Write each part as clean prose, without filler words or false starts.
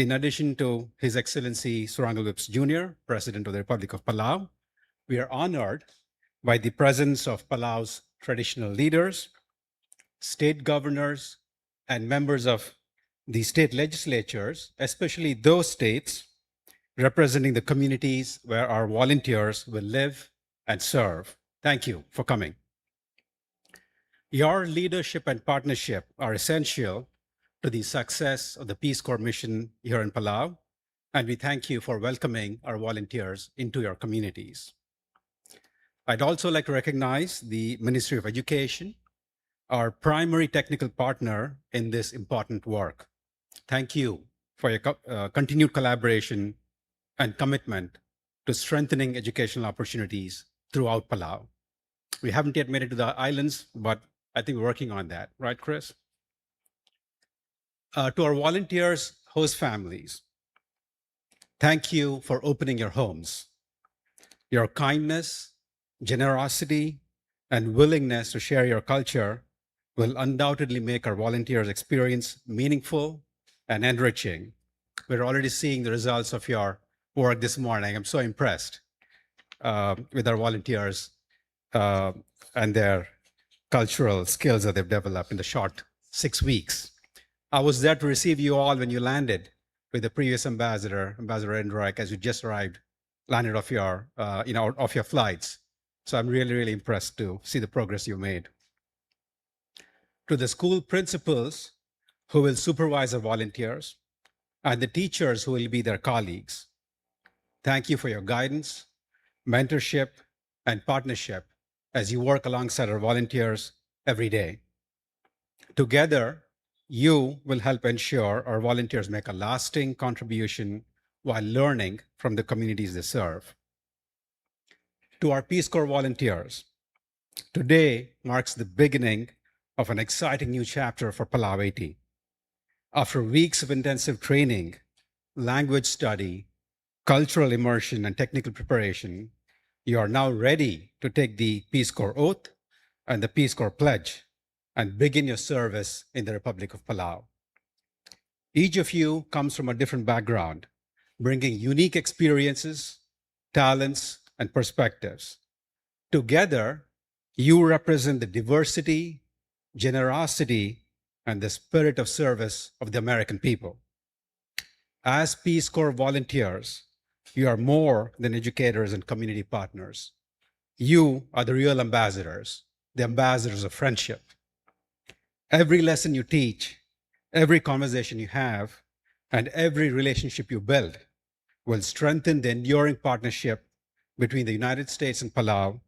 In addition to His Excellency Surangal Whips Jr., President of the Republic of Palau, we are honored by the presence of Palau's traditional leaders, state governors, and members of the state legislatures, especially those states representing the communities where our volunteers will live and serve. Thank you for coming. Your leadership and partnership are essential to the success of the Peace Corps mission here in Palau, and we thank you for welcoming our volunteers into your communities. I'd also like to recognize the Ministry of Education, our primary technical partner in this important work. Thank you for your continued collaboration and commitment to strengthening educational opportunities throughout Palau. We haven't yet made it to the islands, but I think we're working on that. Right, Chris? To our volunteers, host families, thank you for opening your homes. Your kindness, generosity, and willingness to share your culture will undoubtedly make our volunteers' experience meaningful and enriching. We're already seeing the results of your work this morning. I'm so impressed with our volunteers and their cultural skills that they've developed in the short 6 weeks. I was there to receive you all when you landed with the previous ambassador, Ambassador Enrique, as you just arrived, landed off your, off your flights. So I'm really, really impressed to see the progress you made. To the school principals who will supervise our volunteers and the teachers who will be their colleagues, thank you for your guidance, mentorship, and partnership as you work alongside our volunteers every day. Together, you will help ensure our volunteers make a lasting contribution while learning from the communities they serve. To our Peace Corps volunteers, today marks the beginning of an exciting new chapter for Palau 80. After weeks of intensive training, language study, cultural immersion, and technical preparation, you are now ready to take the Peace Corps Oath and the Peace Corps Pledge and begin your service in the Republic of Palau. Each of you comes from a different background, bringing unique experiences, talents, and perspectives. Together, you represent the diversity, generosity, and the spirit of service of the American people. As Peace Corps volunteers, you are more than educators and community partners. You are the real ambassadors, the ambassadors of friendship. Every lesson you teach, every conversation you have, and every relationship you build will strengthen the enduring partnership between the United States and Palau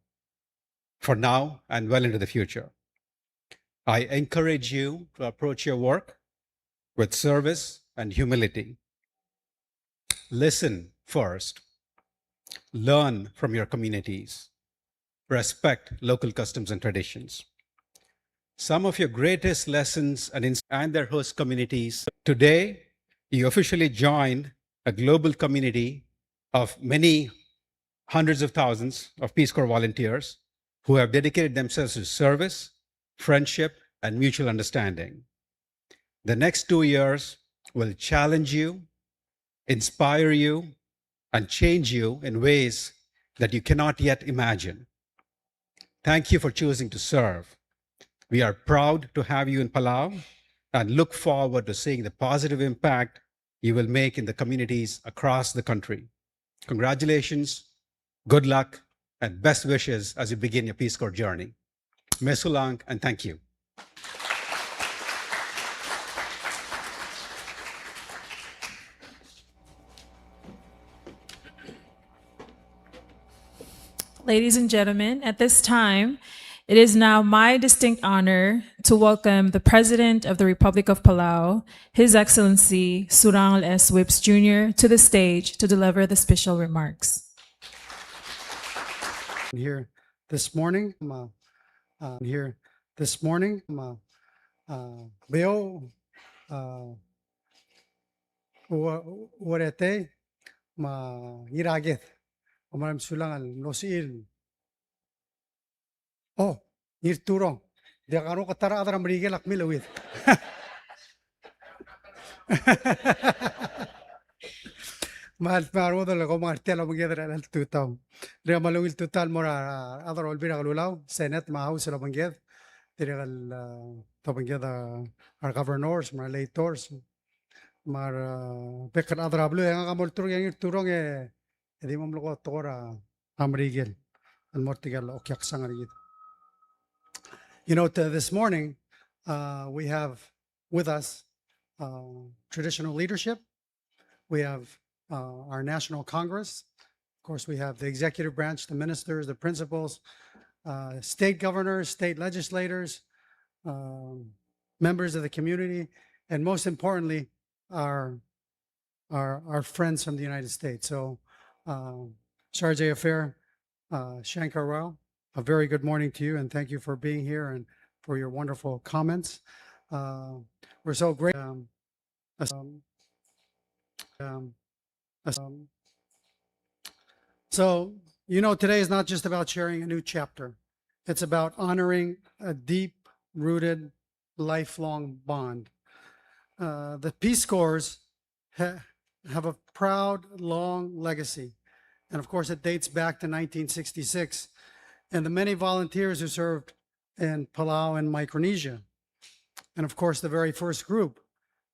for now and well into the future. I encourage you to approach your work with service and humility. Listen first. Learn from your communities. Respect local customs and traditions. Some of your greatest lessons and their host communities. Today, you officially joined a global community of many hundreds of thousands of Peace Corps volunteers who have dedicated themselves to service, friendship, and mutual understanding. The next 2 years will challenge you, inspire you, and change you in ways that you cannot yet imagine. Thank you for choosing to serve. We are proud to have you in Palau and look forward to seeing the positive impact you will make in the communities across the country. Congratulations, good luck, and best wishes as you begin your Peace Corps journey. Mesulang, and thank you. Ladies and gentlemen, at this time, it is now my distinct honor to welcome the President of the Republic of Palau, His Excellency Surangal S. Whips Jr., to the stage to deliver the special remarks. Here this morning, Beo Warete ma Iraget, Omaram Sulangal Nosil. Oh, Nirturong. Dia karo katara adara marigel akmil awit. Mahal mo ko mga tela mo geder al tutam. Dia malungil tutal mora adar ol bira galulaw Senate mahaus la bangged. Dia gal tabangeda our governors, mga electors, mga pekan adar ablo yang kamol turong edi mamlo tora amrigel al mortigal okyak sangarigit. You know, this morning we have with us traditional leadership. We have our National Congress. Of course, we have the executive branch, the ministers, the principals, state governors, state legislators, members of the community, and most importantly, our friends from the United States. So, Sarjay Affair, Shankar Rao, a very good morning to you, and thank you for being here and for your wonderful comments. We're so great. So, you know, today is not just about sharing a new chapter. It's about honoring a deep rooted, lifelong bond. The Peace Corps have a proud, long legacy. And of course, it dates back to 1966 and the many volunteers who served in Palau and Micronesia. And of course, the very first group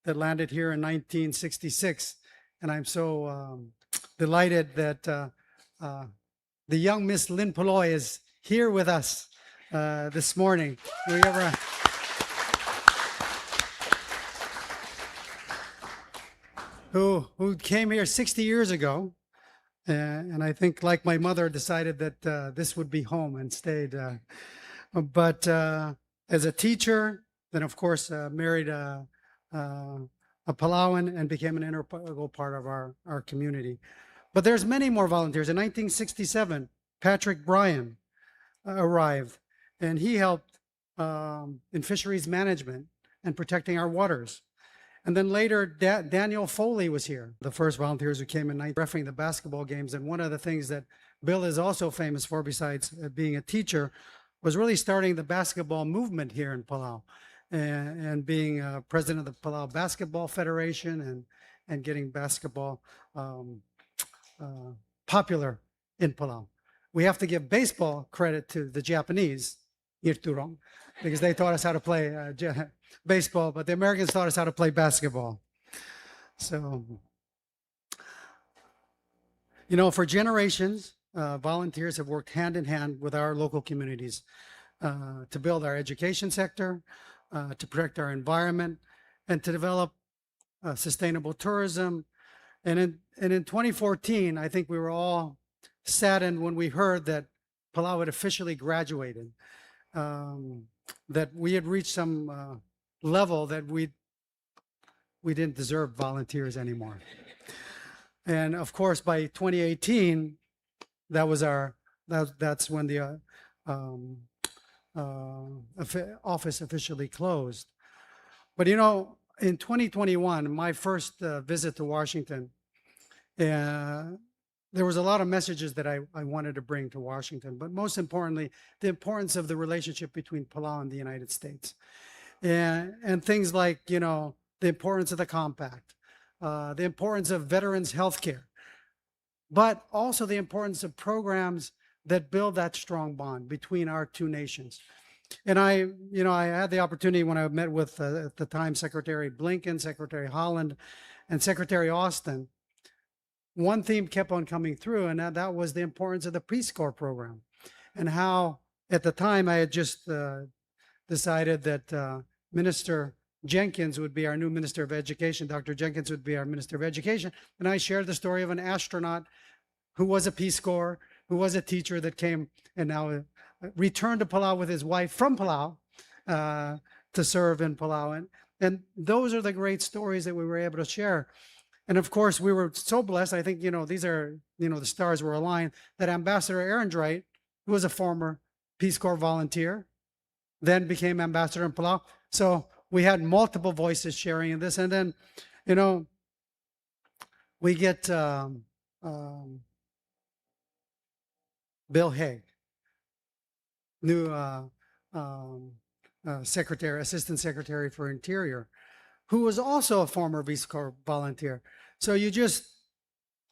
that landed here in 1966. And I'm so delighted that the young Miss Lynn Paloy is here with us this morning. Who came here 60 years ago, and I think, like my mother, decided that this would be home and stayed. But as a teacher, then of course married a Palauan and became an integral part of our community. But there's many more volunteers. In 1967, Patrick Bryan arrived, and he helped in fisheries management and protecting our waters. And then later, Daniel Foley was here, the first volunteers who came in refereeing the basketball games. And one of the things that Bill is also famous for, besides being a teacher, was really starting the basketball movement here in Palau and being president of the Palau Basketball Federation and getting basketball popular in Palau. We have to give baseball credit to the Japanese, Irturong, because they taught us how to play baseball, but the Americans taught us how to play basketball. So, you know, for generations, volunteers have worked hand in hand with our local communities to build our education sector, to protect our environment, and to develop sustainable tourism. And in 2014, I think we were all saddened when we heard that Palau had officially graduated, that we had reached some level that we didn't deserve volunteers anymore. And of course, by 2018, that's when the office officially closed. But you know, in 2021, my first visit to Washington, there was a lot of messages that I wanted to bring to Washington, but most importantly, the importance of the relationship between Palau and the United States. And things like, you know, the importance of the compact, the importance of veterans health care, but also the importance of programs that build that strong bond between our two nations. And I had the opportunity when I met with, at the time, Secretary Blinken, Secretary Holland, and Secretary Austin. One theme kept on coming through, and that was the importance of the Peace Corps program, and how at the time I had just decided that Minister Jenkins would be our new Minister of Education. Dr. Jenkins would be our Minister of Education. And I shared the story of an astronaut who was a Peace Corps, who was a teacher that came and now returned to Palau with his wife from Palau to serve in Palau. And those are the great stories that we were able to share. And of course, we were so blessed. I think, you know, these are, you know, the stars were aligned, that Ambassador Ehrenreit, who was a former Peace Corps volunteer, then became ambassador in Palau. So we had multiple voices sharing in this. And then, you know, we get Bill Hague, new Assistant Secretary for Interior, who was also a former Peace Corps volunteer. So you just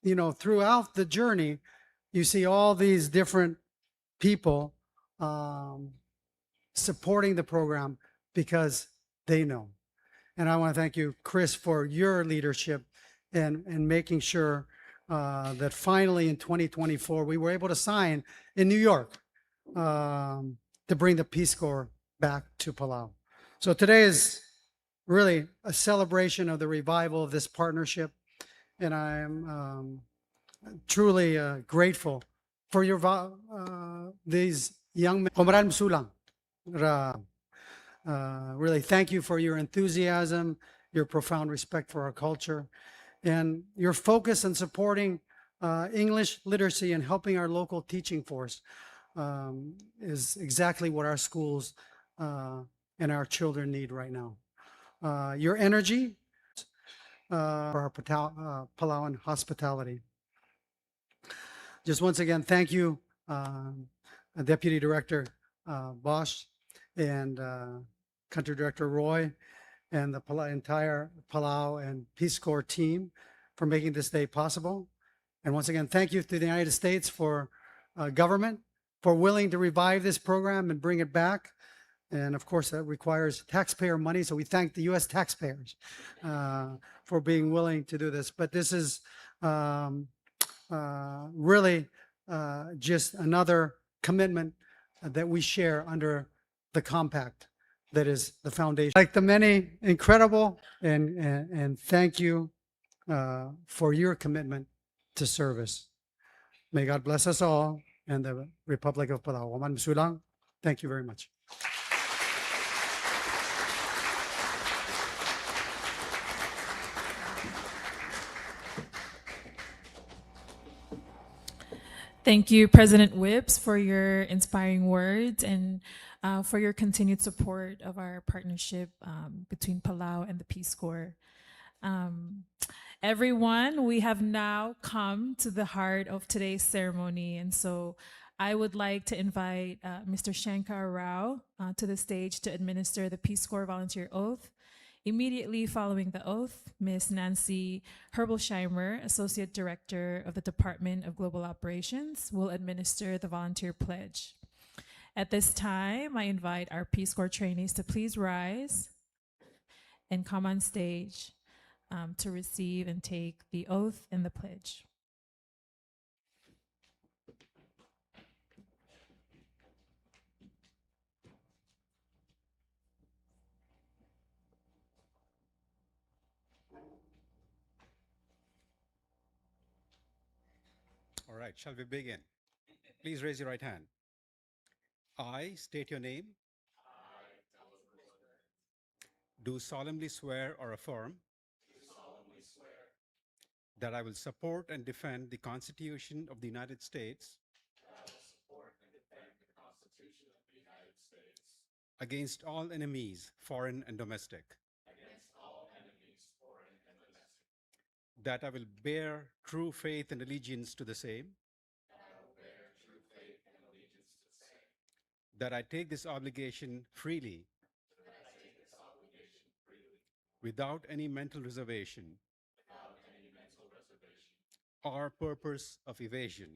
you know, throughout the journey, you see all these different people supporting the program because they know. And I want to thank you, Chris, for your leadership and making sure that finally in 2024 we were able to sign in New York to bring the Peace Corps back to Palau. So today is really a celebration of the revival of this partnership, and I am truly grateful for your these young men. Komaran Sulang. Really, thank you for your enthusiasm, your profound respect for our culture, and your focus on supporting English literacy and helping our local teaching force is exactly what our schools and our children need right now. Your energy for our Palauan hospitality. Just once again, thank you, Deputy Director Bosch and Country Director Roy and the entire Palau and Peace Corps team for making this day possible. And once again, thank you to the United States for government for willing to revive this program and bring it back. And of course, that requires taxpayer money. So we thank the U.S. taxpayers for being willing to do this. But this is really just another commitment that we share under the compact that is the foundation. Like the many, incredible, and thank you for your commitment to service. May God bless us all and the Republic of Palau. Waman Masulang. Thank you very much. Thank you, President Whips, for your inspiring words and for your continued support of our partnership between Palau and the Peace Corps. Everyone, we have now come to the heart of today's ceremony, and so I would like to invite Mr. Shankar Rao to the stage to administer the Peace Corps volunteer oath. Immediately following the oath, Ms. Nancy Herbolsheimer, Associate Director of the Department of Global Operations, will administer the volunteer pledge. At this time, I invite our Peace Corps trainees to please rise and come on stage to receive and take the oath and the pledge. All right, shall we begin? Please raise your right hand. I state your name. Do solemnly swear or affirm that I will support and defend the Constitution of the United States against all enemies, foreign and domestic. That I will bear true faith and allegiance to the same. That I take this obligation freely without any mental reservation or purpose of evasion.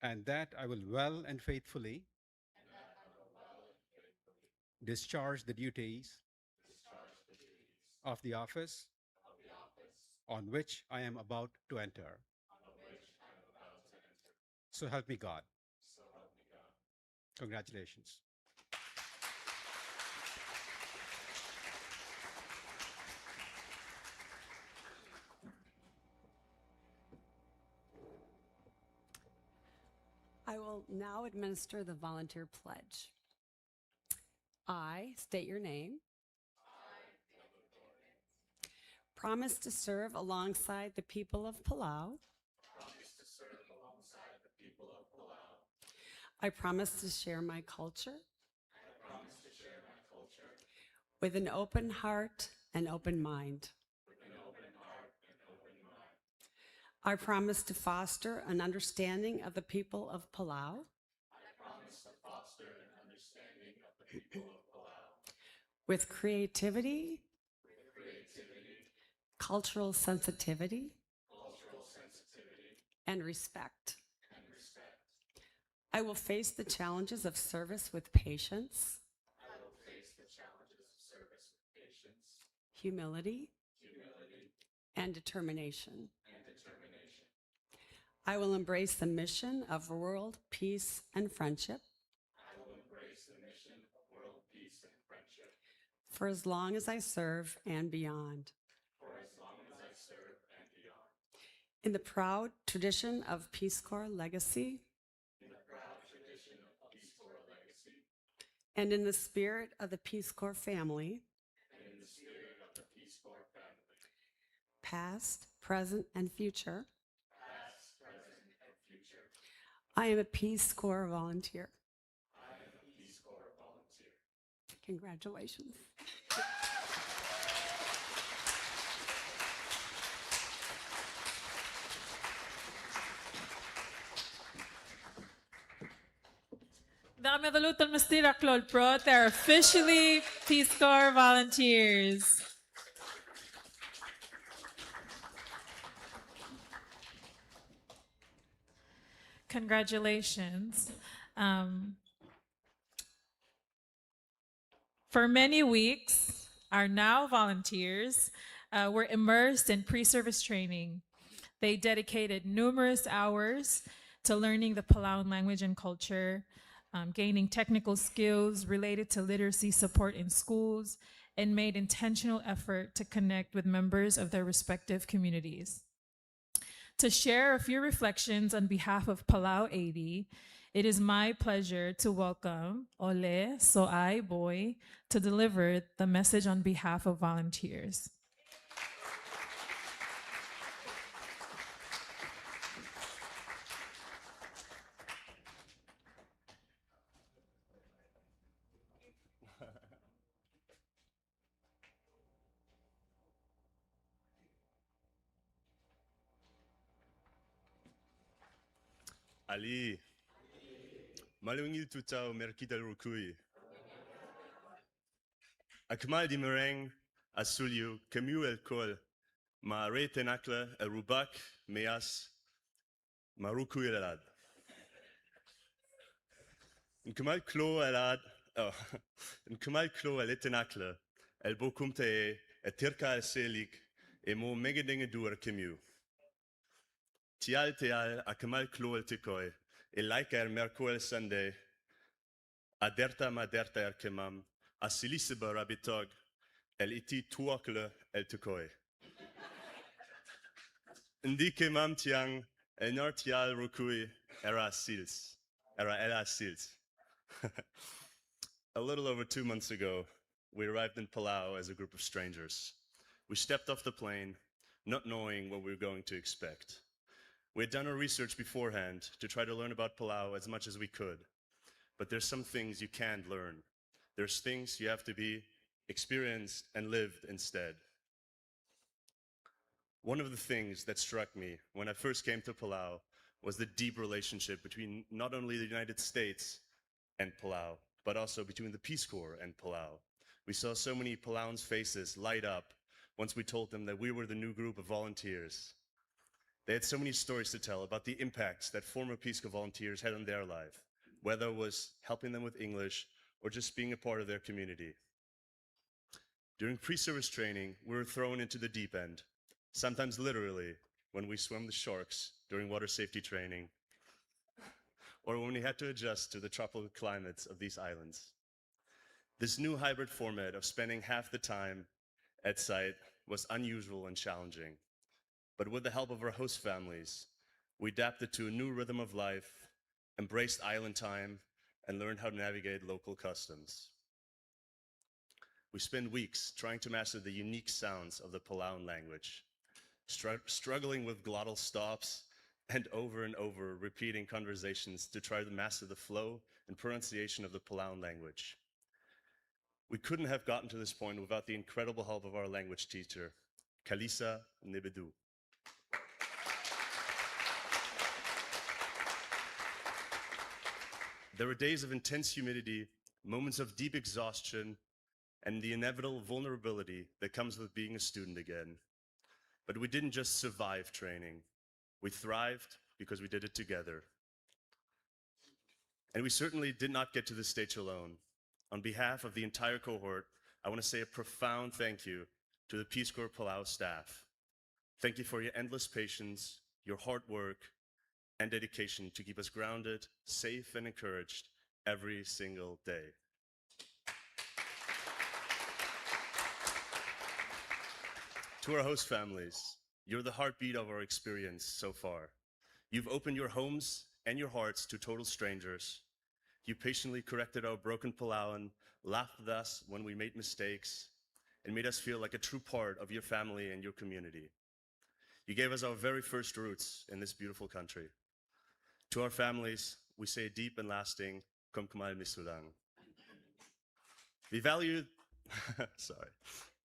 And that I will well and faithfully discharge the duties of the office on which I am about to enter. So help me God. Congratulations. I will now administer the volunteer pledge. I state your name. Promise to serve alongside the people of Palau. I promise to share my culture. With an open heart and open mind. I promise to foster an understanding of the people of Palau. With creativity, cultural sensitivity, and respect. I will face the challenges of service with patience, humility, and determination. I will embrace the mission of world peace and friendship for as long as I serve and beyond. In the proud tradition of Peace Corps legacy and in the spirit of the Peace Corps family, past, present, and future, I am a Peace Corps volunteer. Congratulations. Dame Dalutan Mastira Claude Pro, they're officially Peace Corps volunteers. Congratulations. For many weeks, our now volunteers were immersed in pre-service training. They dedicated numerous hours to learning the Palauan language and culture, gaining technical skills related to literacy support in schools, and made intentional effort to connect with members of their respective communities. To share a few reflections on behalf of Palau 80, it is my pleasure to welcome Ole Soai Boy to deliver the message on behalf of volunteers. Ali, malungil tutau merkita rukui. Akmal di mereng asulio kemu el kol ma re tenakla el rubak meas marukui elad. Nkamal klo elad, nkamal klo el tenakla el bokumte e tirka el selig e mo megedinge dur kemu. Tial akamal klo el tikoi e laika el merko el Sunday aderta maderta el kemam asilisiba rabitog el iti tuakle el tikoi. Ndi kemam tiang el nartial rukui era sils. A little over 2 months ago, we arrived in Palau as a group of strangers. We stepped off the plane, not knowing what we were going to expect. We had done our research beforehand to try to learn about Palau as much as we could. But there's some things you can't learn. There's things you have to be experienced and lived instead. One of the things that struck me when I first came to Palau was the deep relationship between not only the United States and Palau, but also between the Peace Corps and Palau. We saw so many Palauans' faces light up once we told them that we were the new group of volunteers. They had so many stories to tell about the impacts that former Peace Corps volunteers had on their life, whether it was helping them with English or just being a part of their community. During pre-service training, we were thrown into the deep end, sometimes literally when we swam the sharks during water safety training, or when we had to adjust to the tropical climates of these islands. This new hybrid format of spending half the time at site was unusual and challenging. But with the help of our host families, we adapted to a new rhythm of life, embraced island time, and learned how to navigate local customs. We spent weeks trying to master the unique sounds of the Palauan language, struggling with glottal stops and over repeating conversations to try to master the flow and pronunciation of the Palauan language. We couldn't have gotten to this point without the incredible help of our language teacher, Kalisa Nebedu. There were days of intense humidity, moments of deep exhaustion, and the inevitable vulnerability that comes with being a student again. But we didn't just survive training. We thrived, because we did it together. And we certainly did not get to this stage alone. On behalf of the entire cohort, I want to say a profound thank you to the Peace Corps Palau staff. Thank you for your endless patience, your hard work, and dedication to keep us grounded, safe, and encouraged every single day. To our host families, you're the heartbeat of our experience so far. You've opened your homes and your hearts to total strangers. You patiently corrected our broken Palauan, laughed with us when we made mistakes, and made us feel like a true part of your family and your community. You gave us our very first roots in this beautiful country. To our families, we say a deep and lasting Komkamal Misulang.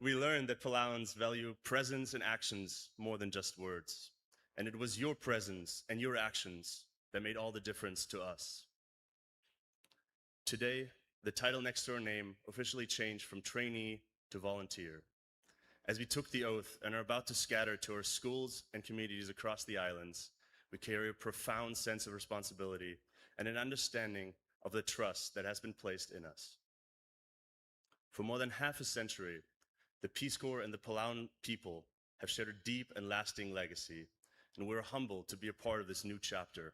We learned that Palauans value presence and actions more than just words. And it was your presence and your actions that made all the difference to us. Today, the title next to our name officially changed from trainee to volunteer. As we took the oath and are about to scatter to our schools and communities across the islands, we carry a profound sense of responsibility and an understanding of the trust that has been placed in us. For more than half a century, the Peace Corps and the Palauan people have shared a deep and lasting legacy, and we're humbled to be a part of this new chapter.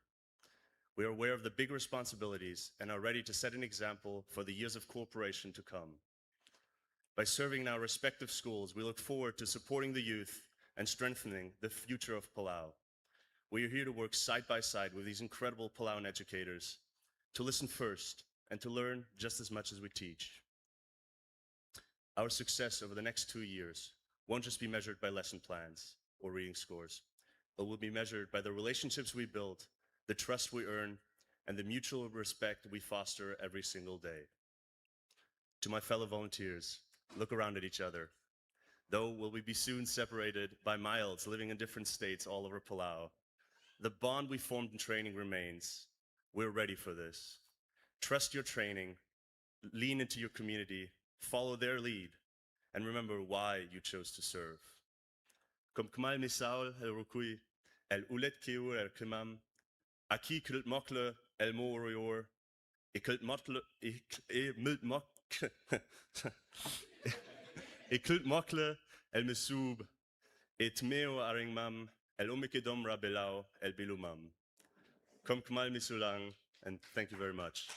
We are aware of the big responsibilities and are ready to set an example for the years of cooperation to come. By serving in our respective schools, we look forward to supporting the youth and strengthening the future of Palau. We are here to work side by side with these incredible Palauan educators, to listen first and to learn just as much as we teach. Our success over the next 2 years won't just be measured by lesson plans or reading scores, but will be measured by the relationships we build, the trust we earn, and the mutual respect we foster every single day. To my fellow volunteers, look around at each other. Though will we be soon separated by miles living in different states all over Palau, the bond we formed in training remains. We're ready for this. Trust your training, lean into your community, follow their lead, and remember why you chose to serve. Comme Kmal Misaul el Rukui, el Ulet Keur el Kimam, Aki Kult Mokle el Morior, e Kult Mokle, e Kult Mokle el Mesub, et Meo Aringmam, el Omikedom Rabelau el Bilumam. Comme Kmal Misulang, and thank you very much.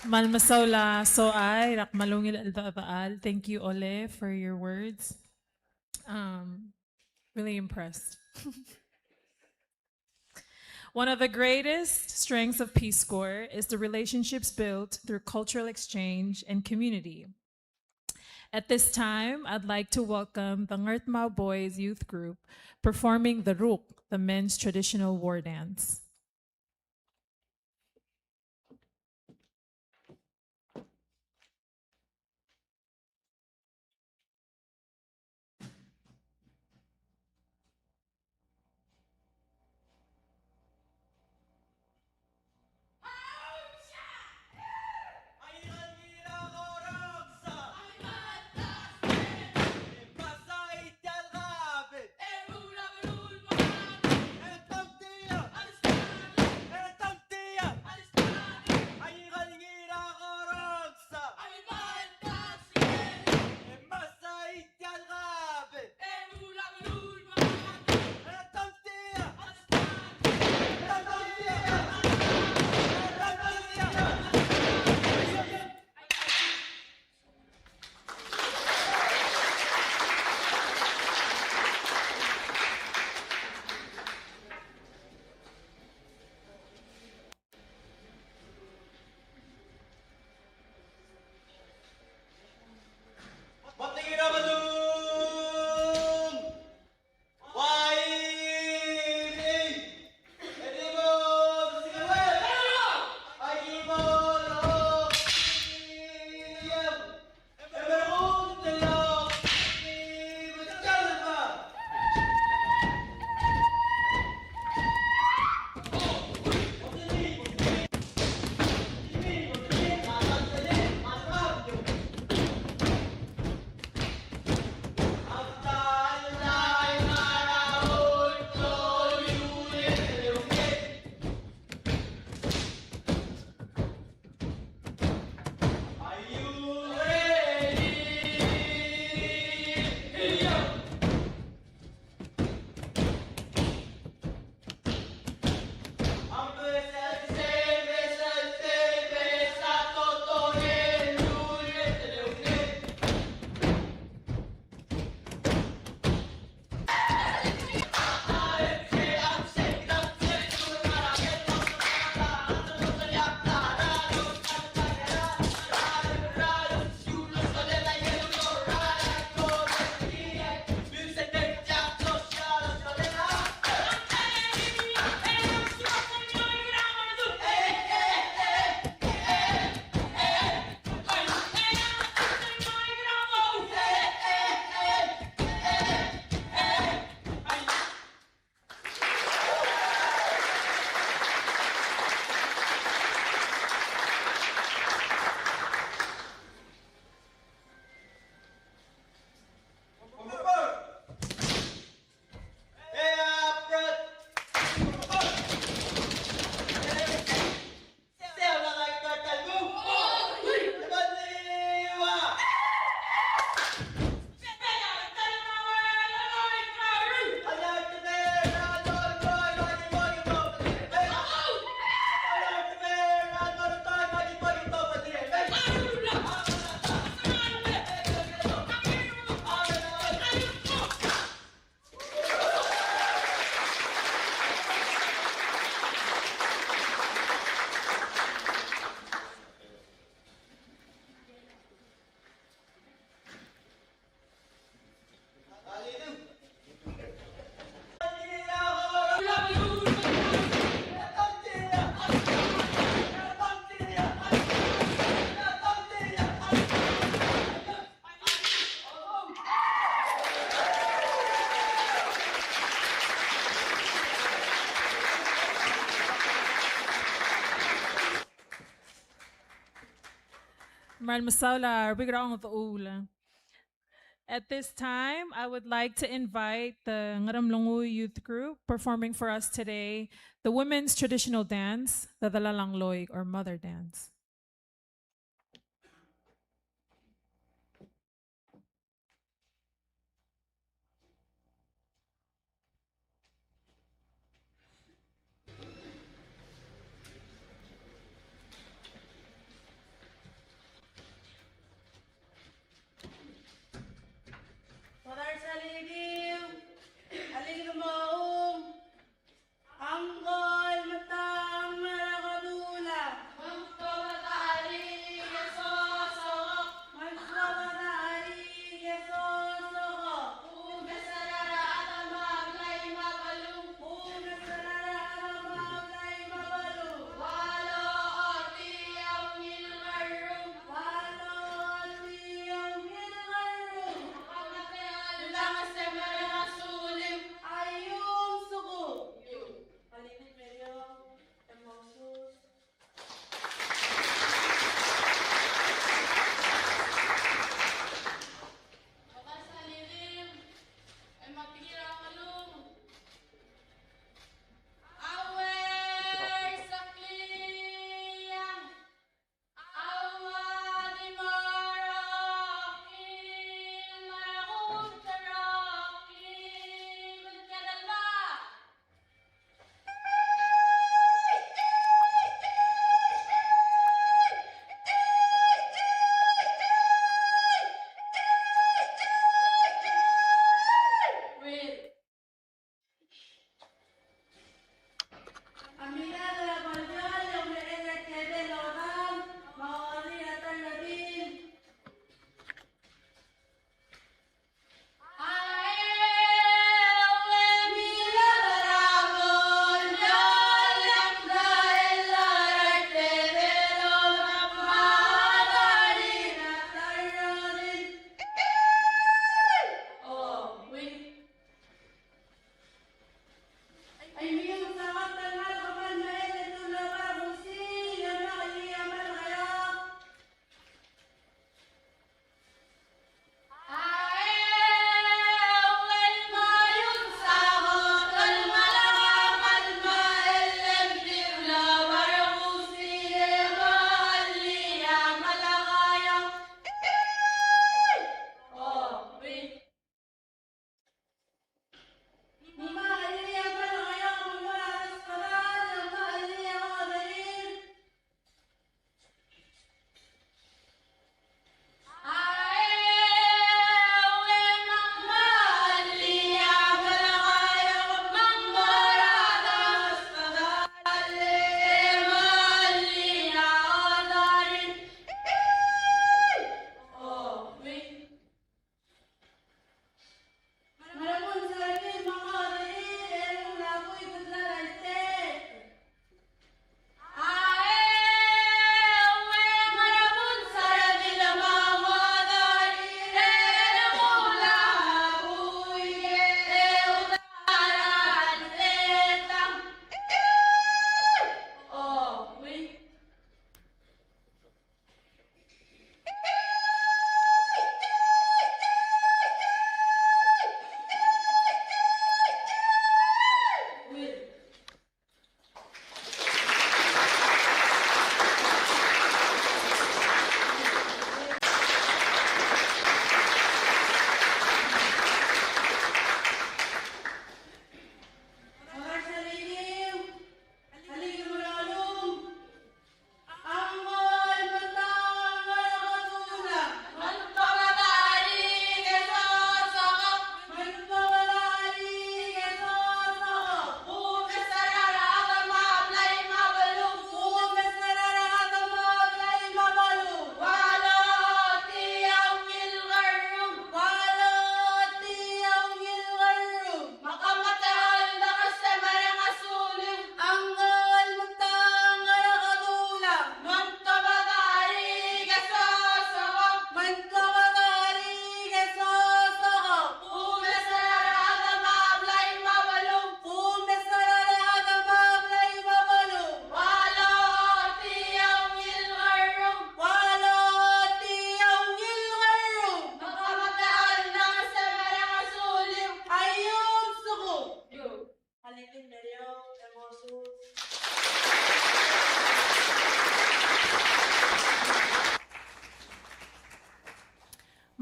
Malmasaula soay rakmalungil al. Thank you, Ole, for your words. Really impressed. One of the greatest strengths of Peace Corps is the relationships built through cultural exchange and community. At this time, I'd like to welcome the Ngertmao Boys Youth Group performing the Ruk, the men's traditional war dance. Pasait el Rabet, Maral Masaula, Bigraong Ula. At this time, I would like to invite the Ngaramlungu Youth Group performing for us today the women's traditional dance, the Dalalangloy or Mother Dance. Padar sa lidiw, aling lumaong, anggol matang marakadula.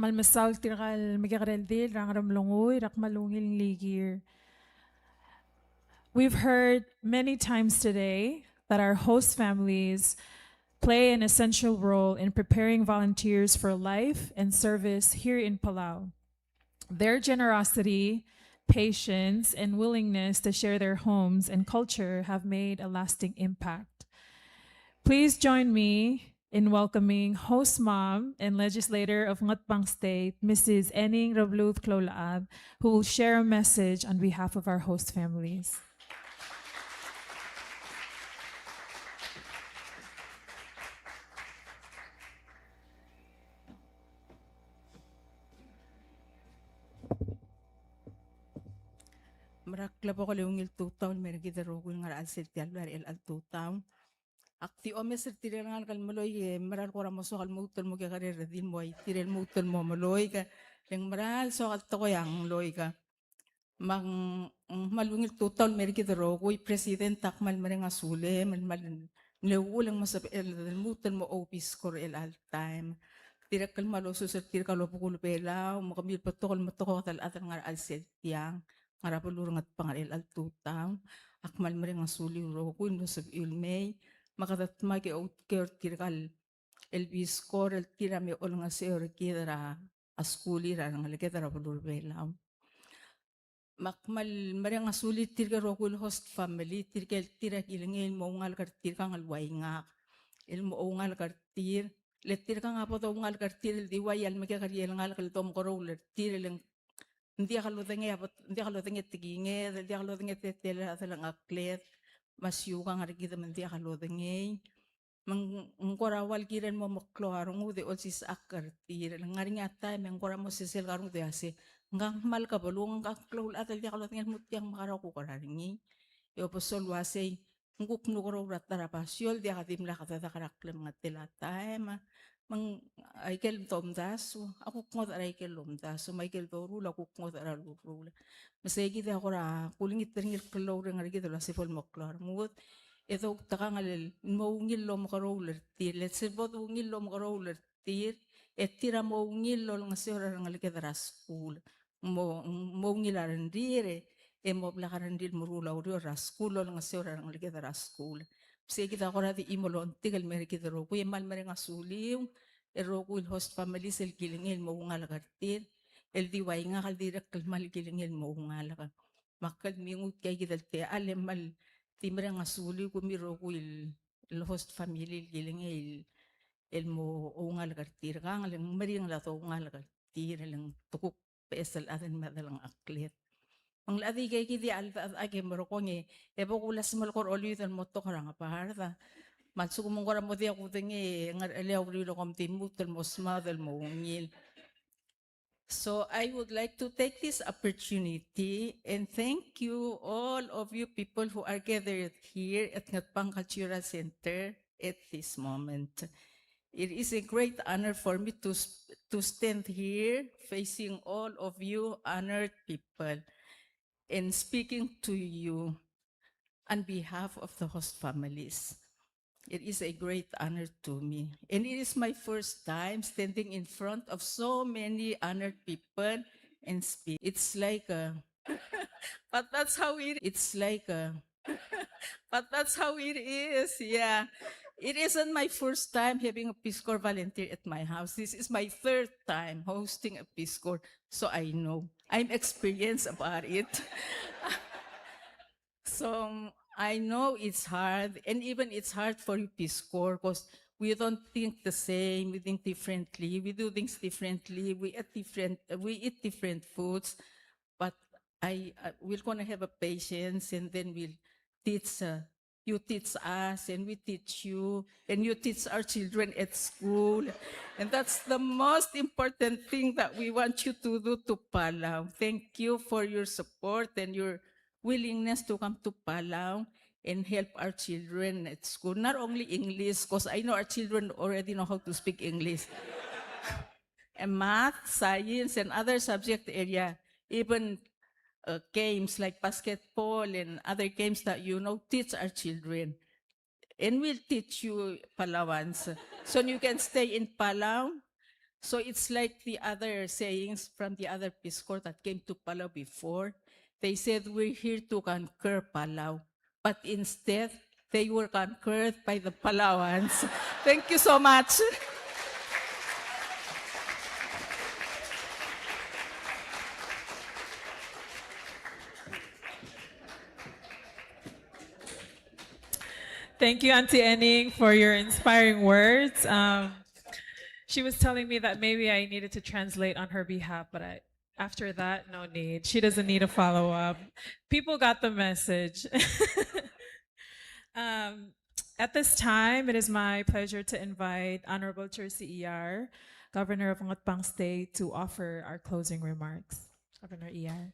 malmasal tirakal magakaraldil rang ramlongoy rak malungil ligir. We've heard many times today that our host families play an essential role in preparing volunteers for life and service here in Palau. Their generosity, patience, and willingness to share their homes and culture have made a lasting impact. Please join me in welcoming host mom and legislator of Ngatbang State, Mrs. Ening Rabluth Klolaab, who will share a message on behalf of our host families. Marak labo ko leung il tutaw ni mergi darogul ngar al sirtial bar el al tutaw. Akti ome sirtial ngal kal maloy maral ko ramo so kal mutol mo kaya kare radin mo ay tirel mutol mo maloy ka leng maral so kal to yang loy ka mang malungil tutaw mergi darogul president takmal mereng asule mal neulang masap el mutol mo office kor el al time. Tirak kal malo so sirtial kalopukul pelaw mo kamil patokol matokol tal atal ngar al sirtiang. Ngarapulurang at pangalil al tutang, akmal mereng asuli roko no sab ilmay, makatat maki out care kirkal el biskor el tira me ol nga seor kidara askuli ra nga leketara pulur belaw. Makmal mereng asuli tirka roko el host family tirka el tira kilingil mo ngal kartir kang alway nga, el mo ngal kartir, letir kang apo to ngal kartir el diway al meka kariel ngal kal tom koro letir el hindi ako lodenge tiginge, hindi ako lodenge tetela atalang aklet, masyu kang arigida hindi ako lodenge. Mengkorawal kiran mo makloarong ude olsis akartir, ngaring ata mengkora mo sisel karong de ase, ngang mal ka balung kaklol atal di ako lodenge mutiang makaraw ko kararingi. Yo posol wase, nguk nukoro ratara pasyol di akatimla katata karaklam nga tilatay mang Aikel tomdaso ako ngot Aikel lomdaso Michael Dorula ako ngot aralurula masegi da akora kulingit ringil klow ring arigi dola sifol moklar ngut ito takangal moungil lom karoler tir let's say bot ungil lom karoler tir etira moungil lol ngasora ring alike dara school moungil arandire mo blakarandir murula uri school lol ngasora ring alike dara school sige kita akora di imolon tigal meriki daro kuya mal mereng asuliw eroko il host family sel kilingil mo ngalakartir el diway nga kal direk mal kilingil mo ngalaka makal mingut kay kita te ale mal timreng asuliw kumiroko il host family kilingil el mo ngalakartir kang aleng mering lato ngalakartir aleng tukuk pesel atin madalang aklet ang ladi kay kiti alta ake morokonge ebo kulas malkor olitan mo to karang aparta matsuko mong kora mo di ako tingi ngar elew rilo kom timutel mo smadel mo ngil. So I would like to take this opportunity and thank you all of you people who are gathered here at Ngatbang Cultural Center at this moment. It is a great honor for me to stand here facing all of you honored people and speaking to you on behalf of the host families. It is a great honor to me. And it is my first time standing in front of so many honored people and speak. It's like but that's how it's like but that's how it is. Yeah. It isn't my first time having a Peace Corps volunteer at my house. This is my third time hosting a Peace Corps. So I know. I'm experienced about it. So I know it's hard, and even it's hard for you Peace Corps because we don't think the same, we think differently, we do things differently, we eat different foods, but we're gonna have a patience and then we'll teach, you teach us and we teach you and you teach our children at school. And that's the most important thing that we want you to do to Palau. Thank you for your support and your willingness to come to Palau and help our children at school. Not only English, because I know our children already know how to speak English. And math, science, and other subject area, even games like basketball and other games that you know, teach our children. And we'll teach you Palawans. So you can stay in Palau So it's like the other sayings from the other Peace Corps that came to Palau before. They said, we're here to conquer Palau. But instead, they were conquered by the Palauans. Thank you so much. Thank you, Auntie Enning, for your inspiring words. She was telling me that maybe I needed to translate on her behalf, but after that, no need. She doesn't need a follow up. People got the message. At this time, it is my pleasure to invite Honorable Chair CER, Governor of Ngatbang State, to offer our closing remarks. Governor ER.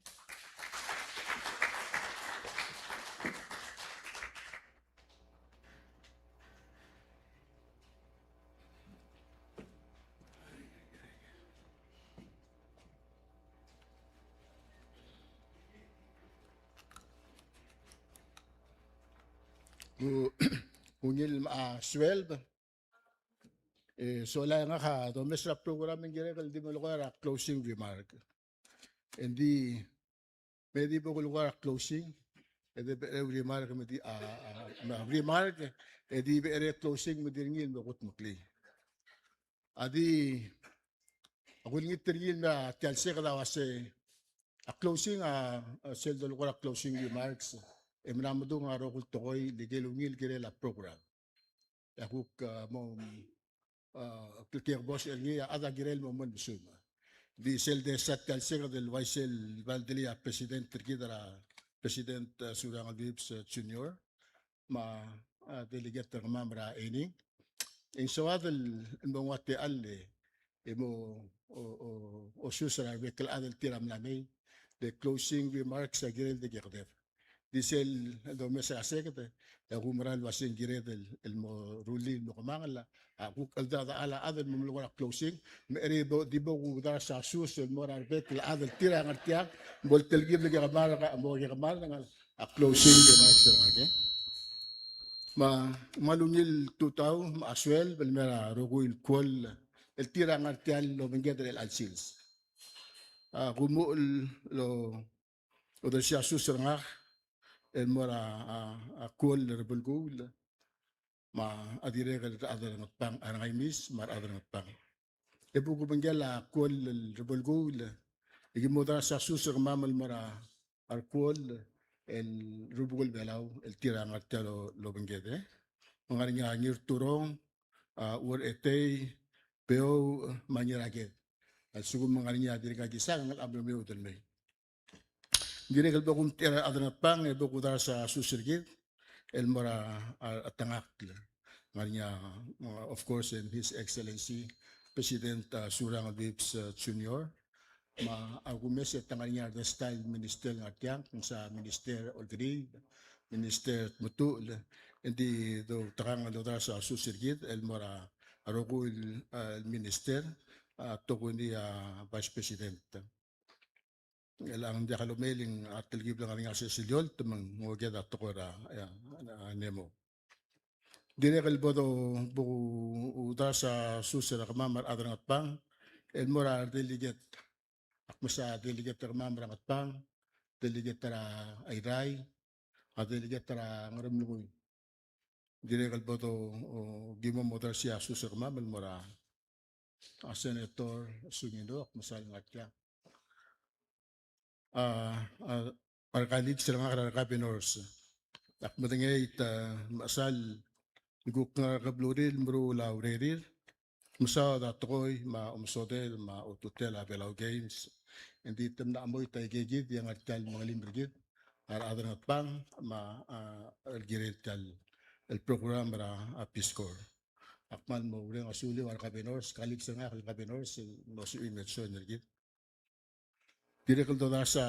Ungil swelb. So la nga ka do mesra program ngire kal di mo closing remark. Hindi pwede po ko closing. Ede remark mo di remark edi be closing mo di ngil mo kut mukli. Adi ako ngit tingil na tialse kala wase a closing sel do closing remarks. Emnamdo nga ro kul tokoy ligilungil kire la program. Yakuk mo kikir boss elgi ada girel mo mon bisuma. Di sel de sat kalsega del Waisel Valdelia President Kirkidara President Surang Dips Junior ma delegate mamra ini. In sawadal mbawate alle emo o susara vekel adel tiram lamay the closing remarks sa girel de Gerdev. Disel do mesa sekete ya gumran wasin gired el mo ruli mo kamangala aku kalda ala adal mo lugar closing meri di bo da sa sus el mo arbet el adal tira ngartia bol telgib le gamara ka mo gamal ngal a closing de max okay ma malungil tutaw ma aswel bel mera roguil kol el tira ngartia lo benged el alsils gumu lo o da sa sus ngar el mora a kol rebelgul ma adire gal adar ngpang anay mis mar adar ngpang e bugo bengela kol rebelgul igi modra sa susur mamal mara ar kol el rubugul belaw el tirang artelo lo bengede mangar nya ngir turong ur etei peo manyirage al sugu mangar nya dire ga gisang al ablo meu del mei dire gal bogum tira adar ngpang e bugo dar sa susur el mora atangak nganya of course in His Excellency President Surang Dips Junior ma agumes tanganya the style minister ngatiang kung sa minister already minister mutu hindi do takang do sa susirgit el mora arogo el minister toko ni Vice President elang dia kalau mailing atil giblang nga sa silyol tumang ngogya da tokora nemo dire kalbodo bu uda sa susira kamamar adrangat pang el mora delegat akmasa delegat kamamar angat pang delegat tara ayray delegat tara ngaramlugoy dire kalbodo gimo motor siya susira kamamar mora senator sungindo akmasa ngatya arkalit sila nga kabinors akmatangay masal guk nga kabluril mru laurerir musa da tokoy ma umsodel ma ututel abelaw games hindi tem na amoy tay gigid yang artal mga limbrigid ar adang pang ma algirit tal el program ra Peace Corps akman mo ring asuli war kabinors kalit sa nga kabinors no su imetso energit direkal do sa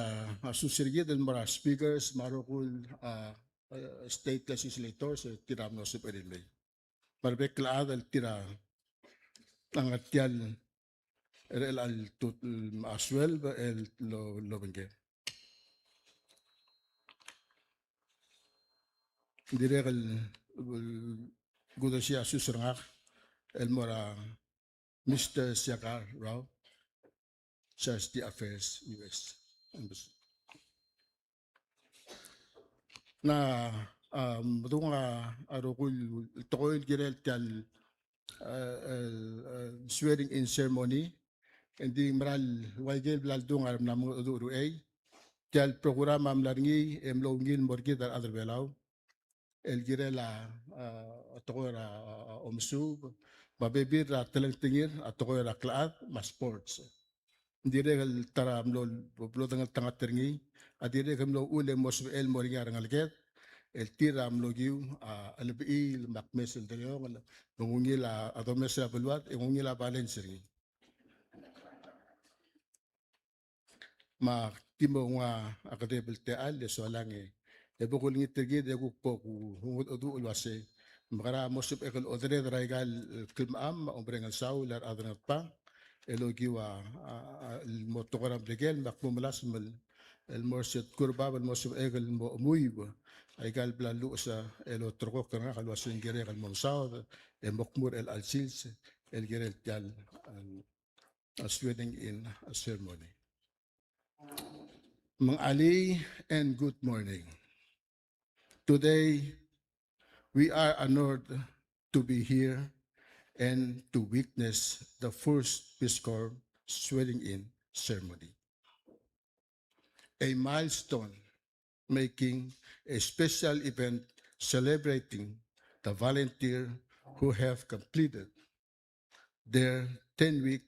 susirgid el mara speakers marokul state legislators tiram no sa pedilay Marbekla al tira ang atial el al tut aswel el lo benge direkal gudasia susrang el mora Mr. Siakar Rao, Charity Affairs, U.S. Embassy. Na dunga arokul tokoil girel tal swearing in ceremony hindi maral waigel blal dunga na mga uduru ay tal programa amlarngi emlongin morgi dar adar belaw el girela tokora omsub babebir talang tingir tokora klaat mas sports hindi regal tara amlol boblo tangat terngi adire kamlo ule mos el morgi arangalget el tira amlogiu albi makmes el dayo ngungil adomes la bulwat ngungil balenseri ma timo nga akadebel te al so lange e bokol ngi tegi de ku poku hungul odu ulwase makara mosub ekol odre draigal kilmam ombrengal saular adranat pa elogiwa el motokoram regel makmumulas mel el morset kurba el mosub ekol mo muibo ay gal blalu sa el otro kana kalwasin gere kal momsaw el mokmur el alsils el gere tal a swearing in a ceremony. Mang Ali and good morning. Today we are honored to be here and to witness the first Peace Corps swearing in ceremony. A milestone making a special event celebrating the volunteer who have completed their 10-week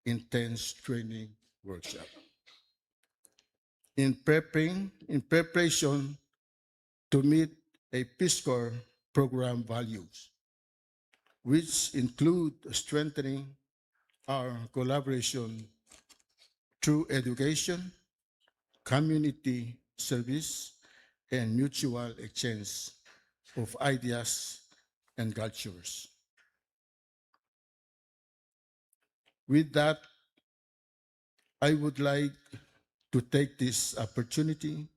intense training workshop. In preparation to meet a Peace Corps program values, which include strengthening our collaboration through education, community service, and mutual exchange of ideas and cultures. With that, I would like to take this opportunity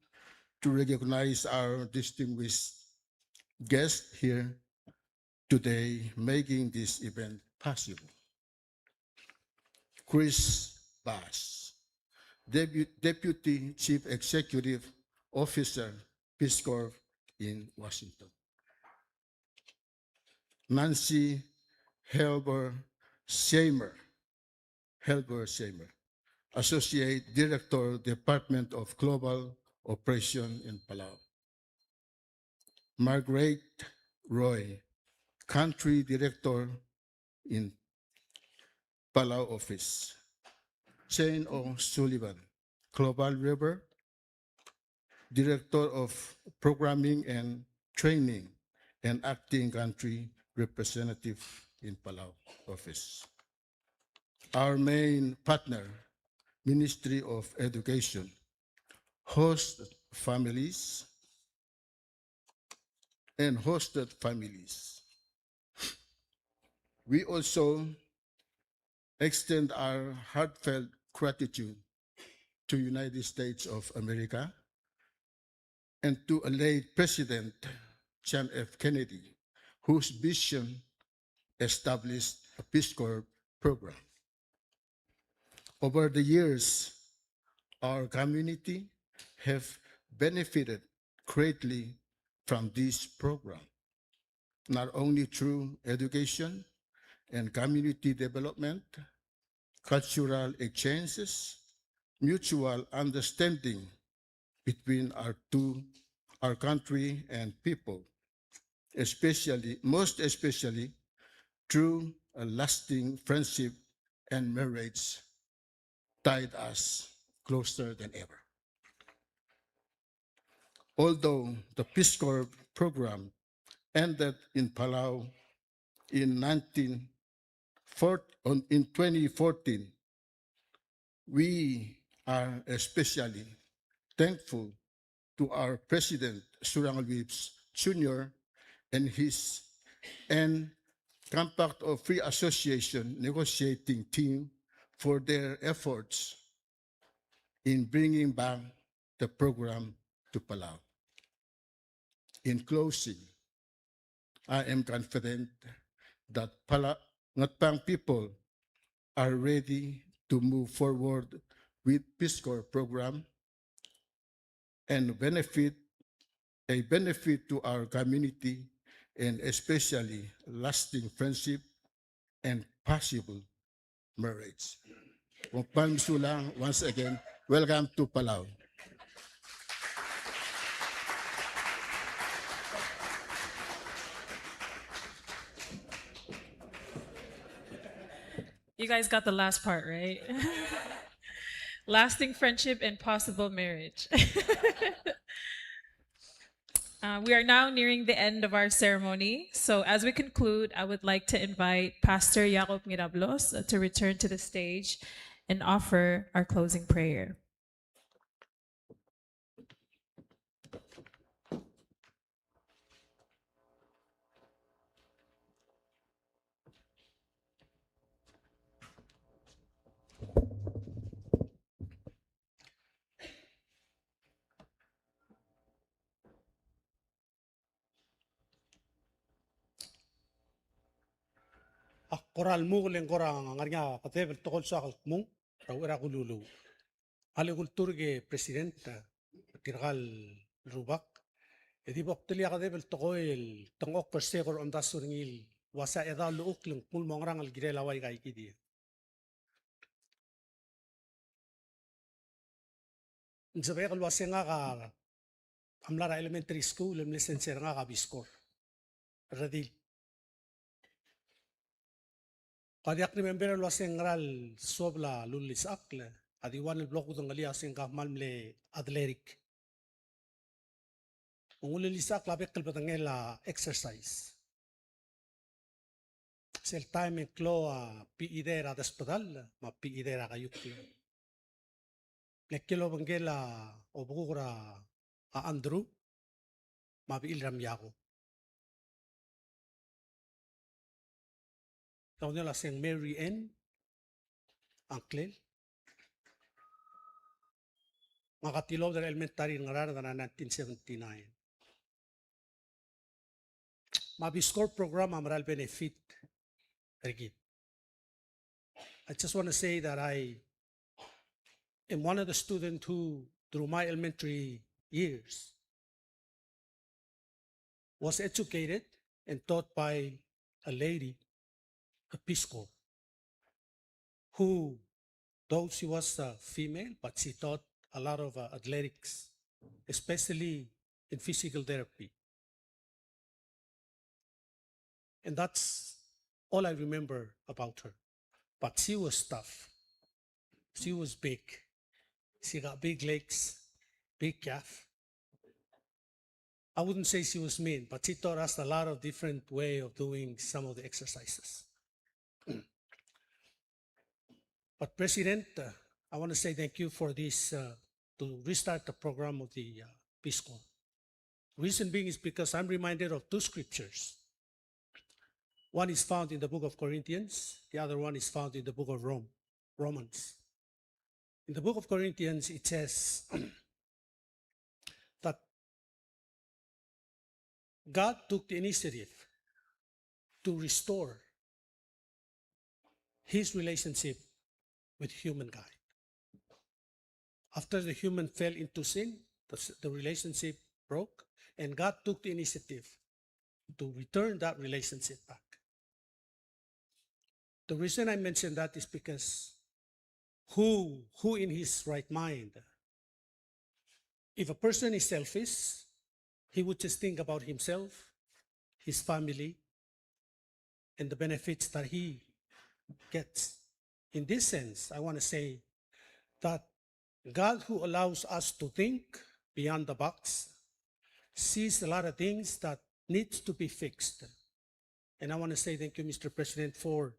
to recognize our distinguished guest here today making this event possible. Chris Bass, Deputy Chief Executive Officer, Peace Corps in Washington. Nancy Helber Shamer, Associate Director, Department of Global Operation in Palau. Margaret Roy, Country Director in Palau Office. Jane O'Sullivan, Global River, Director of Programming and Training and Acting Country Representative in Palau Office. Our main partner, Ministry of Education, host families and hosted families. We also extend our heartfelt gratitude to United States of America and to a late President John F. Kennedy, whose vision established a Peace Corps program. Over the years, our community have benefited greatly from this program, not only through education and community development, cultural exchanges, mutual understanding between our country and people, most especially through a lasting friendship and marriage tied us closer than ever. Although the Peace Corps program ended in Palau in 2014, we are especially thankful to our President Surangal Wips Jr. and his Compact of Free Association negotiating team for their efforts in bringing back the program to Palau. In closing, I am confident that Ngatpang people are ready to move forward with Peace Corps program and a benefit to our community and especially lasting friendship and possible marriage. Kung Sulang, once again, welcome to Palau. You guys got the last part, right? Lasting friendship and possible marriage. We are now nearing the end of our ceremony. So as we conclude, I would like to invite Pastor Jacob Mirablos to return to the stage and offer our closing prayer. Koral mo leng korang ngarnya katebel tokol sa mung rawera kululu. Ale kultur ge presidenta tirgal rubak. Edi bok telia katebel tokoil tongok persekor on dasurnil wasa eda luuk leng pul mongrang al gire lawai kai kidi. Nsabe kal wasa nga ka amlara elementary school em lisenser nga ka biskor. Radil. Kadiak ni member lo sengral sobla lulis akle adi wan el bloku tonggalia sengka malmle athletic. Ungul lisak la bekal batangela exercise. Sel time klo a pi idera hospital ma pi idera kayuklo. Lekelo bangela obugura a Andrew ma bi ilram yago. Tawnyo la seng Mary Ann Uncle makatilo dari elementary ngarar na 1979. Mabiscore program amral benefit rigid. I just want to say that I am one of the students who, through my elementary years, was educated and taught by a lady, a Peace Corps, who, though she was a female, but she taught a lot of athletics, especially in physical therapy. And that's all I remember about her. But she was tough. She was big. She got big legs, big calf. I wouldn't say she was mean, but she taught us a lot of different way of doing some of the exercises. But President, I want to say thank you for this, to restart the program of the Peace Corps. Reason being is because I'm reminded of two scriptures. One is found in the book of Corinthians. The other one is found in the book of Romans. In the book of Corinthians, it says that God took the initiative to restore his relationship with humankind. After the human fell into sin, the relationship broke, and God took the initiative to return that relationship back. The reason I mention that is because who in his right mind, if a person is selfish, he would just think about himself, his family, and the benefits that he gets. In this sense, I want to say that God, who allows us to think beyond the box, sees a lot of things that needs to be fixed. And I want to say thank you, Mr. President, for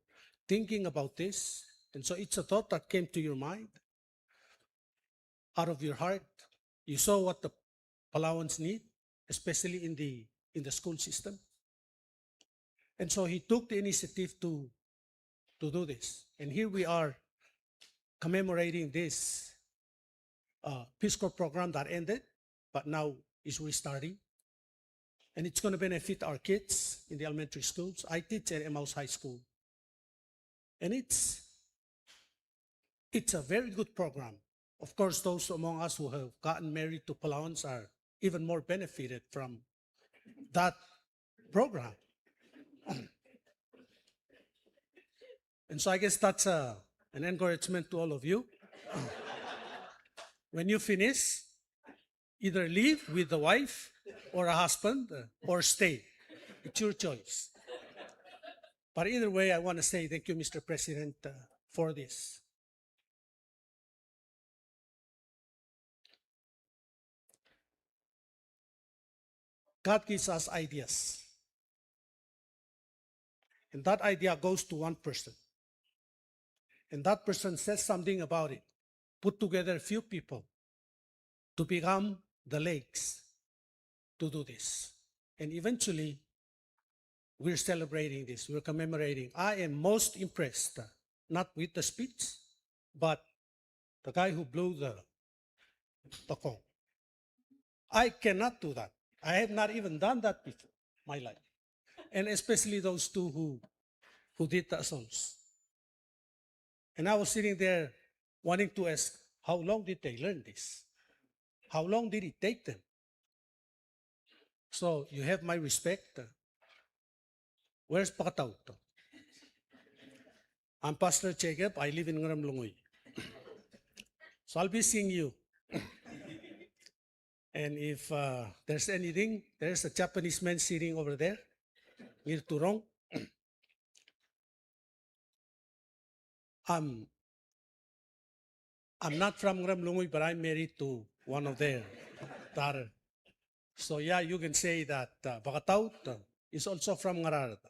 thinking about this. And so it's a thought that came to your mind, out of your heart. You saw what the Palauans need, especially in the school system. And so he took the initiative to do this. And here we are commemorating this Peace Corps program that ended, but now is restarting. And it's going to benefit our kids in the elementary schools. I teach at Emmaus High School. And it's it's a very good program. Of course, those among us who have gotten married to Palauans are even more benefited from that program. And so I guess that's an encouragement to all of you. When you finish, either leave with the wife or a husband or stay. It's your choice. But either way, I want to say thank you, Mr. President, for this. God gives us ideas. And that idea goes to one person. And that person says something about it. Put together a few people to become the legs to do this. And eventually, we're celebrating this. We're commemorating. I am most impressed, not with the speech, but the guy who blew the gong. I cannot do that. I have not even done that before in my life. And especially those two who did the songs. And I was sitting there wanting to ask, how long did they learn this? How long did it take them? So you have my respect. Where's Pakataw? I'm Pastor Jacob. I live in Ngaramlungoy. So I'll be seeing you. And if there's anything, there's a Japanese man sitting over there near Turong. I'm not from Ngaramlungoy, but I'm married to one of their daughter. So yeah, you can say that Bakataut is also from Ngararata.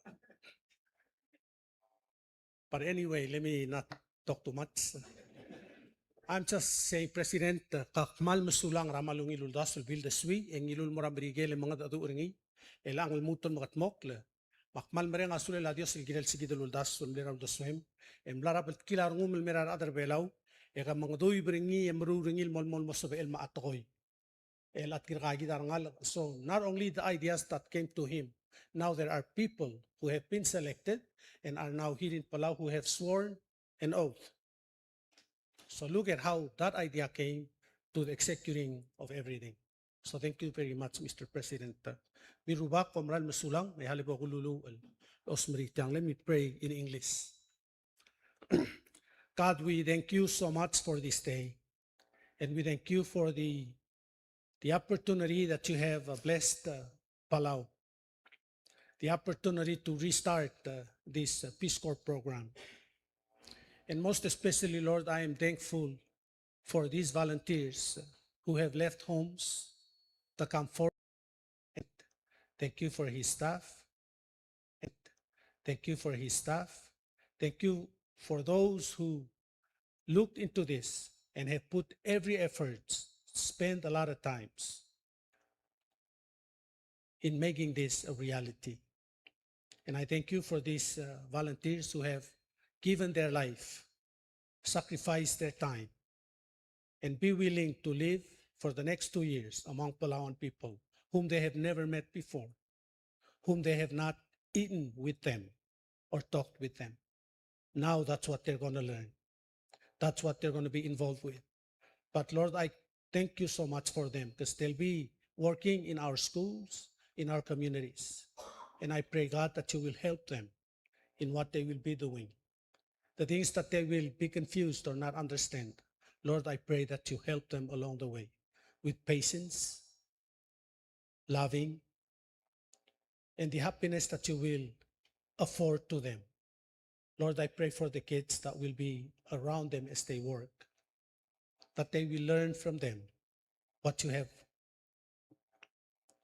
But anyway, let me not talk too much. I'm just saying, President, kakmal masulang ramalung iluldas bil deswi, eng ilul morambrigel mga dadu uringi, elang ulmuton makatmokle. Makmal mereng asule la Dios el girel sigid ululdas sul miram deswem, em larabel kilar ngumel merar adar belau, ega mga dui bringi emru ringil molmol mosobe el maatokoy. So not only the ideas that came to him, now there are people who have been selected and are now here in Palau who have sworn an oath. So look at how that idea came to the executing of everything. So thank you very much, Mr. President. Mirubak komral masulang, may halibo kululu osmeritang. Let me pray in English. God, we thank you so much for this day. And we thank you for the opportunity that you have blessed Palau, the opportunity to restart this Peace Corps program. And most especially, Lord, I am thankful for these volunteers who have left homes to come forward. And thank you for his staff. And thank you for his staff. Thank you for those who looked into this and have put every effort, spent a lot of times in making this a reality. And I thank you for these volunteers who have given their life, sacrificed their time, and be willing to live for the next 2 years among Palauan people whom they have never met before, whom they have not eaten with them or talked with them. Now that's what they're going to learn. That's what they're going to be involved with. But Lord, I thank you so much for them because they'll be working in our schools, in our communities. And I pray, God, that you will help them in what they will be doing. The things that they will be confused or not understand. Lord, I pray that you help them along the way with patience, loving, and the happiness that you will afford to them. Lord, I pray for the kids that will be around them as they work, that they will learn from them what you have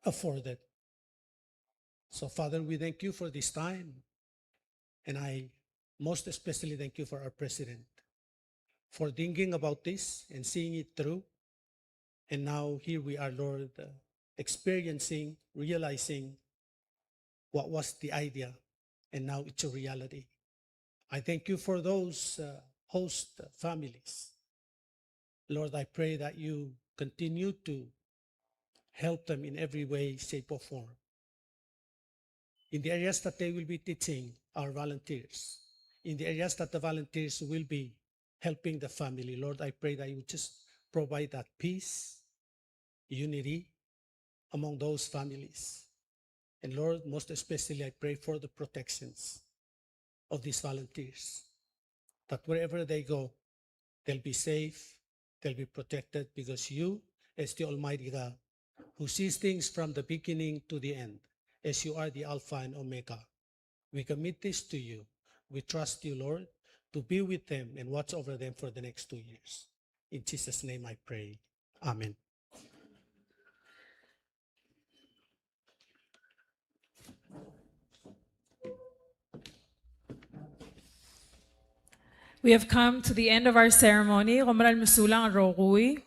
afforded. So, Father, we thank you for this time. And I most especially thank you for our president for thinking about this and seeing it through. And now here we are, Lord, experiencing, realizing what was the idea, and now it's a reality. I thank you for those host families. Lord, I pray that you continue to help them in every way, shape, or form. In the areas that they will be teaching our volunteers, in the areas that the volunteers will be helping the family. Lord, I pray that you just provide that peace, unity among those families. And Lord, most especially, I pray for the protections of these volunteers, that wherever they go, they'll be safe, they'll be protected, because you, as the Almighty God, who sees things from the beginning to the end, as you are the Alpha and Omega, we commit this to you. We trust you, Lord, to be with them and watch over them for the next 2 years. In Jesus' name I pray. Amen. We have come to the end of our ceremony. Romaral Musulang Rogui.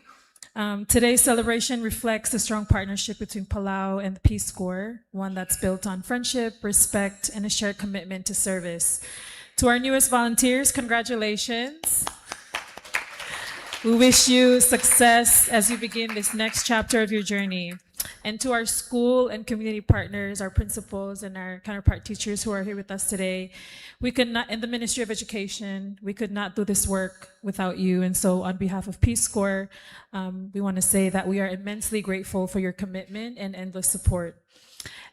Today's celebration reflects the strong partnership between Palau and the Peace Corps, one that's built on friendship, respect, and a shared commitment to service. To our newest volunteers, congratulations. We wish you success as you begin this next chapter of your journey. And to our school and community partners, our principals and our counterpart teachers who are here with us today, we could not, in the Ministry of Education, we could not do this work without you. And so on behalf of Peace Corps, we want to say that we are immensely grateful for your commitment and endless support.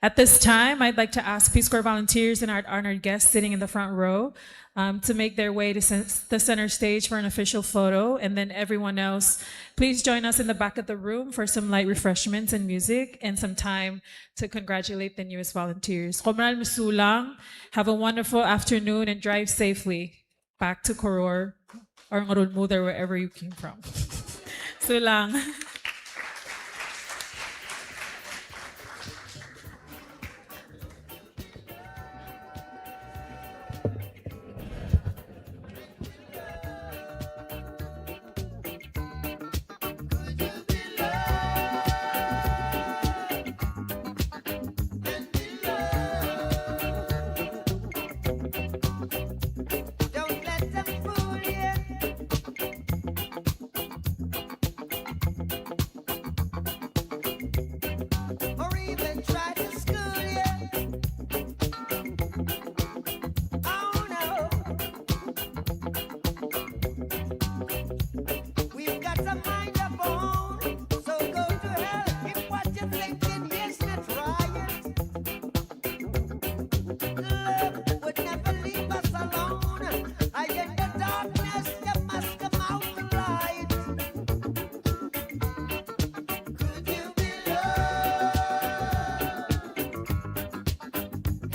At this time, I'd like to ask Peace Corps volunteers and our honored guests sitting in the front row to make their way to the center stage for an official photo. And then everyone else, please join us in the back of the room for some light refreshments and music and some time to congratulate the newest volunteers. Romaral Musulang, have a wonderful afternoon and drive safely back to Koror or Ngurulmudar, wherever you came from. Sulang. Don't let them fool you. Or even try to school you. Oh no. We've got a mind of our own. So go to hell if what you're thinking is not right. Love would never leave us alone. I in the darkness, you must come out the light. Could you be loved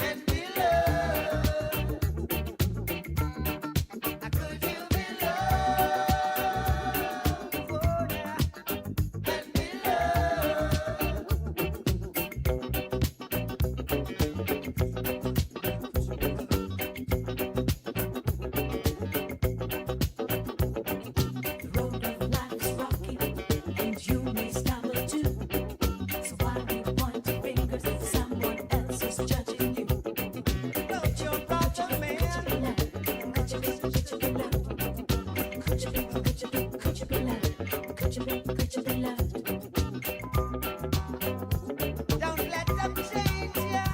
and be loved? Could you be loved, oh yeah, and be loved? The road of life is rocky, and you may stumble too. So why do you point your fingers at someone else who's judging you? Don't your problem, man. Could you be loved? Could you be loved? Could you be loved? Could you be loved? Don't let them change ya.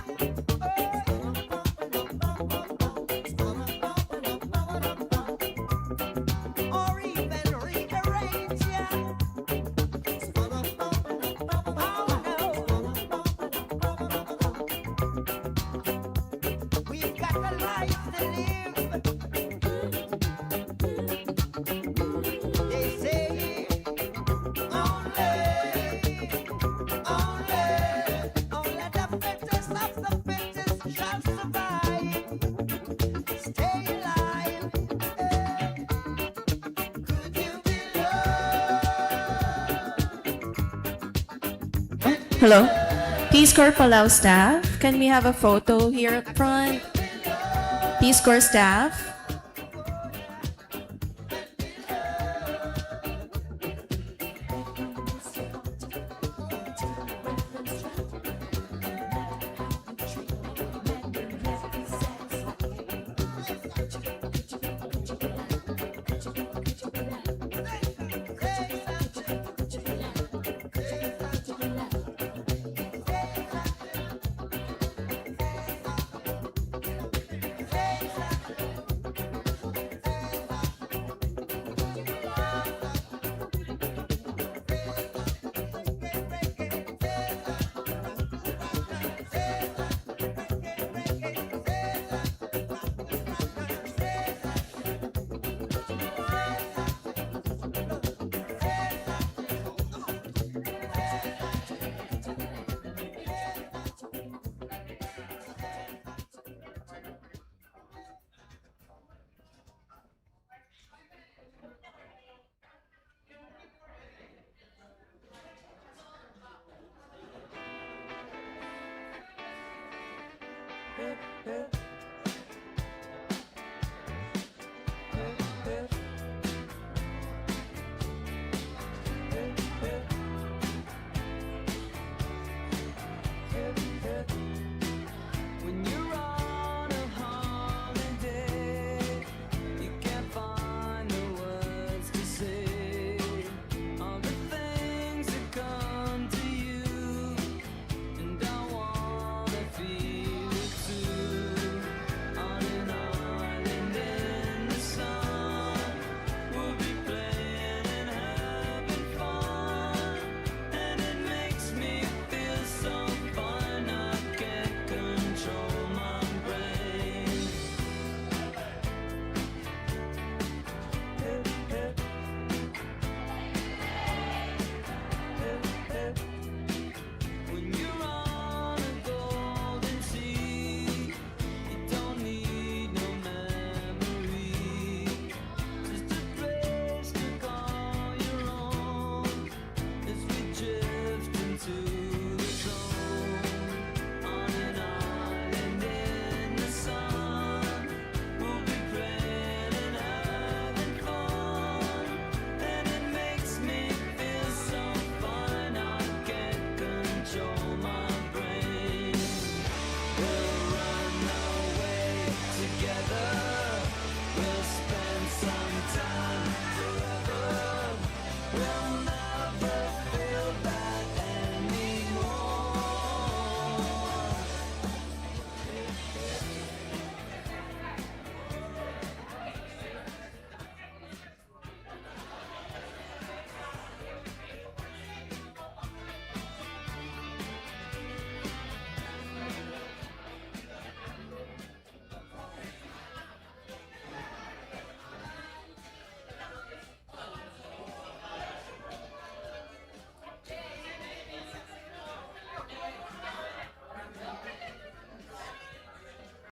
Or even rearrange ya. Oh no. We've got a life to live. They say only the fittest of the fittest shall survive. Stay alive. Could you be loved? Hello? Peace Corps Palau staff, can we have a photo here up front? Peace Corps staff? hey, hey.